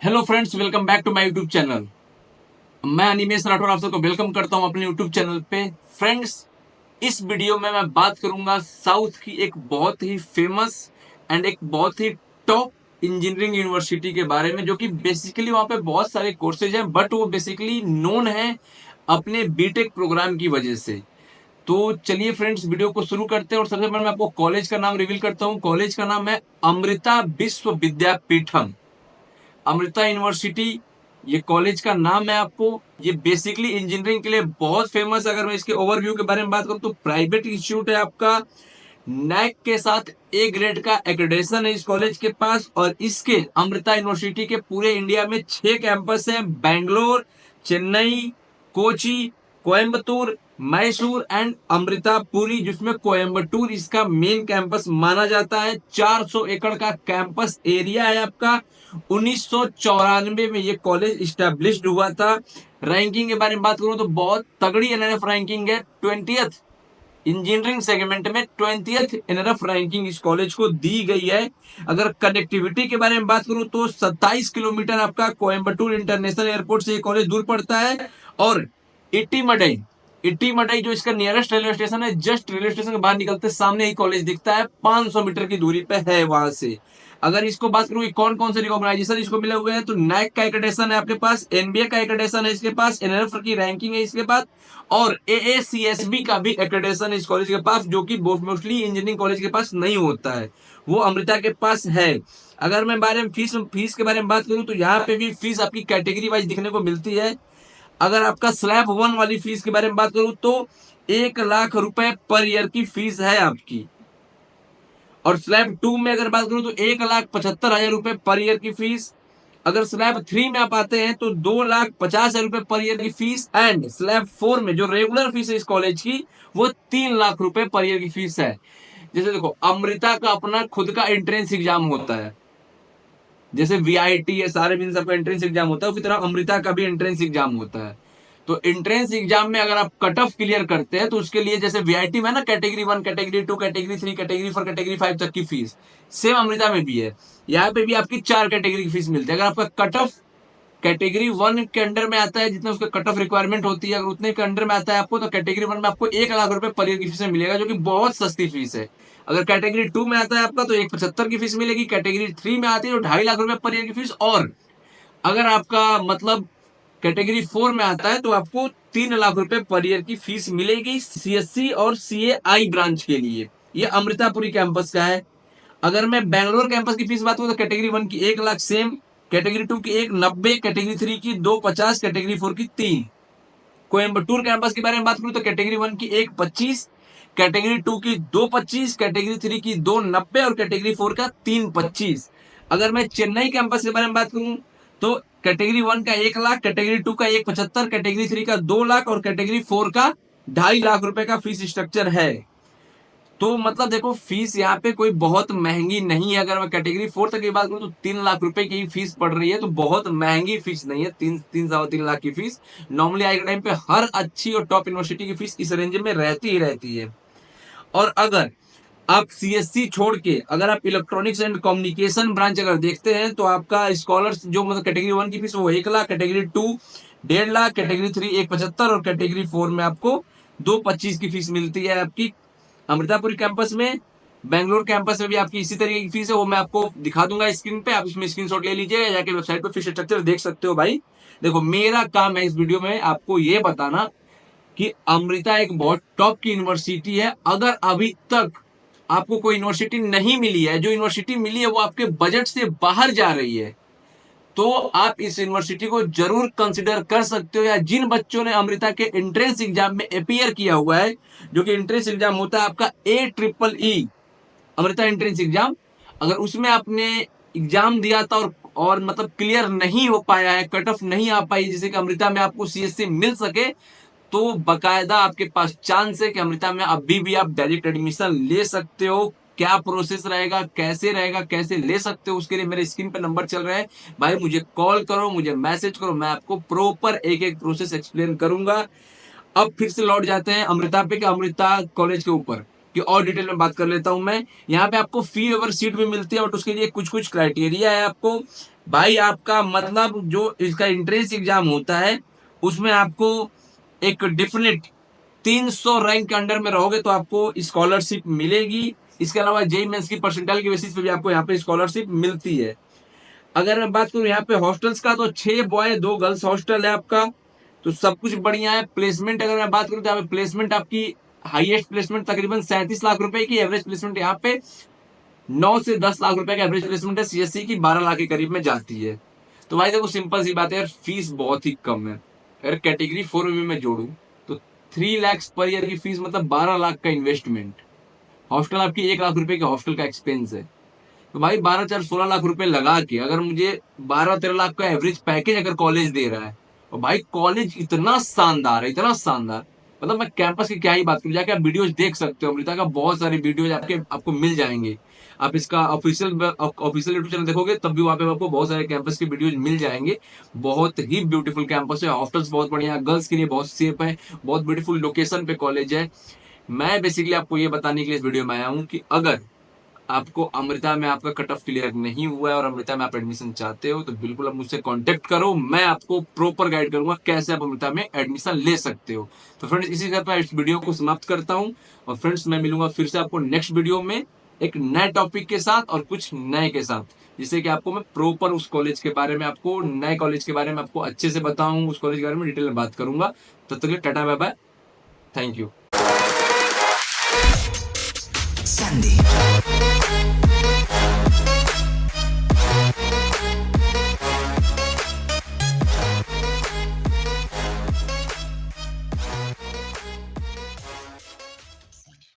Hello friends, welcome back to my YouTube channel. मैं अनिमेश राठौर आप सबको वेलकम करता हूं अपने यूट्यूब चैनल पे। फ्रेंड्स, इस वीडियो में मैं बात करूंगा साउथ की एक बहुत ही फेमस एंड एक बहुत ही टॉप इंजीनियरिंग यूनिवर्सिटी के बारे में, जो कि बेसिकली वहां पे बहुत सारे कोर्सेज हैं, बट वो बेसिकली नोन है अपने बीटेक प्रोग्राम की वजह से। तो चलिए फ्रेंड्स, वीडियो को शुरू करते हैं और सबसे पहले मैं आपको कॉलेज का नाम रिवील करता हूँ। कॉलेज का नाम है अमृता विश्व विद्यापीठम, अमृता यूनिवर्सिटी। ये कॉलेज का नाम है आपको। ये बेसिकली इंजीनियरिंग के लिए बहुत फेमस है। अगर मैं इसके ओवरव्यू के बारे में बात करूं तो प्राइवेट इंस्टीट्यूट है आपका। नैक के साथ ए ग्रेड का एक्रेडिटेशन है इस कॉलेज के पास। और इसके अमृता यूनिवर्सिटी के पूरे इंडिया में 6 कैंपस हैं: बैंगलोर, चेन्नई, कोची, कोयम्बतूर, मैसूर एंड अमृतापुरी, जिसमें कोयम्बटूर इसका मेन कैंपस माना जाता है। 400 एकड़ का कैंपस एरिया है आपका। 1994 में ये कॉलेज स्टैब्लिश्ड हुआ था। रैंकिंग के बारे में बात करूं तो बहुत तगड़ी एनएनएफ रैंकिंग है। 20th इंजीनियरिंग सेगमेंट में 20th एनएनएफ रैंकिंग इस कॉलेज को दी गई है। अगर कनेक्टिविटी के बारे में बात करूं तो 27 किलोमीटर आपका कोयम्बटूर इंटरनेशनल एयरपोर्ट से ये कॉलेज दूर पड़ता है। और इट्टीमडई, इट्टीमडई जो इसका नियरेस्ट रेलवे स्टेशन है, जस्ट रेलवे स्टेशन के बाहर निकलते सामने ही कॉलेज दिखता है। 500 मीटर की दूरी पे है वहां से। अगर इसको बात करूं कि कौन कौन से रिकॉग्नाइजेशन इसको मिले हुए हैं, तो नैक का एक्रेडिटेशन है आपके पास, एनबीए का एक्रेडिटेशन है इसके पास, एनएफ की रैंकिंग है इसके पास, और एएसीएसबी का भी एक्रेडिटेशन है इस कॉलेज के पास, जो कि मोस्टली इंजीनियरिंग कॉलेज के पास नहीं होता है, वो अमृता के पास है। अगर मैं बारे में फीस के बारे में बात करूं तो यहाँ पे भी फीस आपकी कैटेगरी वाइज दिखने को मिलती है। अगर आपका स्लैब 1 वाली फीस के बारे में बात करूं तो 1 लाख रुपए पर ईयर की फीस है आपकी। और स्लैब 2 में अगर बात करूं तो 1,75,000 रुपए पर ईयर की फीस। अगर स्लैब 3 में आप आते हैं तो 2,50,000 रुपए पर ईयर की फीस। एंड स्लैब 4 में जो रेगुलर फीस है इस कॉलेज की, वो 3 लाख रुपए पर ईयर की फीस है। जैसे देखो, अमृता का अपना खुद का एंट्रेंस एग्जाम होता है। जैसे वीआईटी है, सारे भी सबका एंट्रेंस एग्जाम होता है, उसी तरह अमृता का भी एंट्रेंस एग्जाम होता है। तो एंट्रेंस एग्जाम में अगर आप कट ऑफ क्लियर करते हैं तो उसके लिए, जैसे वीआईटी में ना category 1, category 2, category 3, category 4, category 5 तक की फीस, सेम अमृता में भी है। यहाँ पे भी आपकी 4 कैटेगरी की फीस मिलती है। अगर आपका कट ऑफ कैटेगरी 1 के अंडर में आता है, जितना उसका कट ऑफ रिक्वायरमेंट होती है, अगर उतने के अंडर में आता है आपको, तो कैटेगरी 1 में आपको 1 लाख रुपए पर ईयर की फीस मिलेगा, जो कि बहुत सस्ती फीस है। अगर कैटेगरी 2 में आता है आपका तो 1,75 की फीस मिलेगी। कैटेगरी 3 में आती है तो 2.5 लाख रुपए पर ईयर की फीस। और अगर आपका मतलब कैटेगरी 4 में आता है तो आपको 3 लाख रुपए पर ईयर की फीस मिलेगी सीएससी और सीएआई ब्रांच के लिए। ये अमृतापुरी कैंपस का है। अगर मैं बैंगलोर कैंपस की फीस बात करूं तो कैटेगरी 1 की 1 लाख सेम, कैटेगरी 2 की 1,90, कैटेगरी 3 की 2,50, कैटेगरी 4 की 3। कोयम्बटूर कैंपस के बारे में बात करूं तो कैटेगरी 1 की 1,25, कैटेगरी 2 की 2,25, कैटेगरी 3 की 2,90 और कैटेगरी 4 का 3,25। अगर मैं चेन्नई कैंपस के बारे में बात करूं तो कैटेगरी 1 का 1 लाख, कैटेगरी 2 का 1,75, कैटेगरी 3 का 2 लाख और कैटेगरी 4 का 2.5 लाख रुपए का फीस स्ट्रक्चर है। तो मतलब देखो, फीस यहाँ पे कोई बहुत महंगी नहीं है। अगर मैं कैटेगरी 4 तक की बात करूँ तो 3 लाख रुपए की फीस पड़ रही है, तो बहुत महंगी फीस नहीं है। 3-3.25 लाख की फीस नॉर्मली आज के टाइम पे हर अच्छी और टॉप यूनिवर्सिटी की फीस इस रेंज में रहती ही रहती है। और अगर आप सीएससी छोड़ के अगर आप इलेक्ट्रॉनिक्स एंड कम्युनिकेशन ब्रांच अगर देखते हैं तो आपका स्कॉलर्स जो मतलब कैटेगरी 1 की फीस वो 1 लाख, कैटेगरी 2 1.5 लाख, कैटेगरी 3 1,75 और कैटेगरी 4 में आपको 2,25 की फीस मिलती है आपकी अमृतापुर कैंपस में। बैंगलोर कैंपस में भी आपकी इसी तरीके की फीस है, वो मैं आपको दिखा दूंगा स्क्रीन पे, आप इसमें स्क्रीनशॉट ले लीजिए, जाके वेबसाइट पे फीस स्ट्रक्चर देख सकते हो भाई। देखो, मेरा काम है इस वीडियो में आपको ये बताना कि अमृता एक बहुत टॉप की यूनिवर्सिटी है। अगर अभी तक आपको कोई यूनिवर्सिटी नहीं मिली है, जो यूनिवर्सिटी मिली है वो आपके बजट से बाहर जा रही है, तो आप इस यूनिवर्सिटी को जरूर कंसिडर कर सकते हो। या जिन बच्चों ने अमृता के एंट्रेंस एग्जाम में अपियर किया हुआ है, जो कि एंट्रेंस एग्जाम होता है आपका AEEE अमृता एंट्रेंस एग्जाम, अगर उसमें आपने एग्जाम दिया था और मतलब क्लियर नहीं हो पाया है, कट ऑफ नहीं आ पाई, जिससे कि अमृता में आपको सीएससी मिल सके, तो बकायदा आपके पास चांस है कि अमृता में अभी भी आप डायरेक्ट एडमिशन ले सकते हो। क्या प्रोसेस रहेगा, कैसे ले सकते हो, उसके लिए मेरे स्क्रीन पे नंबर चल रहा है भाई, मुझे कॉल करो, मुझे मैसेज करो, मैं आपको प्रॉपर एक एक प्रोसेस एक्सप्लेन करूंगा। अब फिर से लौट जाते हैं अमृता पे, कि अमृता कॉलेज के ऊपर कि और डिटेल में बात कर लेता हूं मैं। यहाँ पे आपको फी ओवर सीट भी मिलती है, बट उसके लिए कुछ कुछ क्राइटेरिया है आपको। भाई आपका मतलब जो इसका एंट्रेंस एग्जाम होता है उसमें आपको एक डिफिनेट 300 रैंक के अंडर में रहोगे तो आपको स्कॉलरशिप मिलेगी। इसके अलावा जेई मेंस की परसेंटाइल की बेसिस पे भी आपको यहाँ पे स्कॉलरशिप मिलती है। अगर मैं बात करूँ यहाँ पे हॉस्टल्स का तो 6 बॉय 2 गर्ल्स हॉस्टल है आपका, तो सब कुछ बढ़िया है। प्लेसमेंट अगर मैं बात करूँ तो यहाँ पे प्लेसमेंट आपकी हाईएस्ट प्लेसमेंट तकरीबन 37 लाख रुपए की एवरेज प्लेसमेंट यहाँ पे 9 से 10 लाख रुपए का एवरेज प्लेसमेंट है। सीएससी की 12 लाख के करीब में जाती है। तो भाई देखो सिंपल सी बात है यार, फीस बहुत ही कम है। अगर कैटेगरी 4 में भी मैं जोड़ू तो 3 लाख पर ईयर की फीस मतलब 12 लाख का इन्वेस्टमेंट। हॉस्टल आपकी 1 लाख रुपए के हॉस्टल का एक्सपेंस है। तो भाई 12 4 16 लाख रुपए लगा के अगर मुझे 12-13 लाख का एवरेज पैकेज अगर कॉलेज दे रहा है, और भाई कॉलेज इतना शानदार है, इतना शानदार, मतलब मैं कैंपस की क्या ही बात करूं। जाके आप वीडियोज देख सकते हो, अमृता का बहुत सारे वीडियोज आपको मिल जाएंगे। आप इसका ऑफिशियल यूट्यूब चैनल देखोगे तब भी वहां पे आपको बहुत सारे कैंपस के वीडियोज मिल जाएंगे। बहुत ही ब्यूटीफुल कैंपस है, हॉस्टल्स बहुत बढ़िया है, गर्ल्स के लिए बहुत सेफ है, बहुत ब्यूटीफुल लोकेशन पे कॉलेज है। मैं बेसिकली आपको ये बताने के लिए इस वीडियो में आया हूँ कि अगर आपको अमृता में आपका कट ऑफ क्लियर नहीं हुआ है और अमृता में आप एडमिशन चाहते हो तो बिल्कुल आप मुझसे कांटेक्ट करो। मैं आपको प्रॉपर गाइड करूंगा कैसे आप अमृता में एडमिशन ले सकते हो। तो फ्रेंड्स इसी के साथ मैं इस वीडियो को समाप्त करता हूं, और फ्रेंड्स मैं मिलूंगा फिर से आपको नेक्स्ट वीडियो में एक नए टॉपिक के साथ और कुछ नए के साथ, जिससे कि आपको मैं प्रॉपर उस कॉलेज के बारे में, आपको नए कॉलेज के बारे में आपको अच्छे से बताऊं, उस कॉलेज के बारे में डिटेल में बात करूंगा। तब तक के लिए tata bye bye, thank you. Sandy.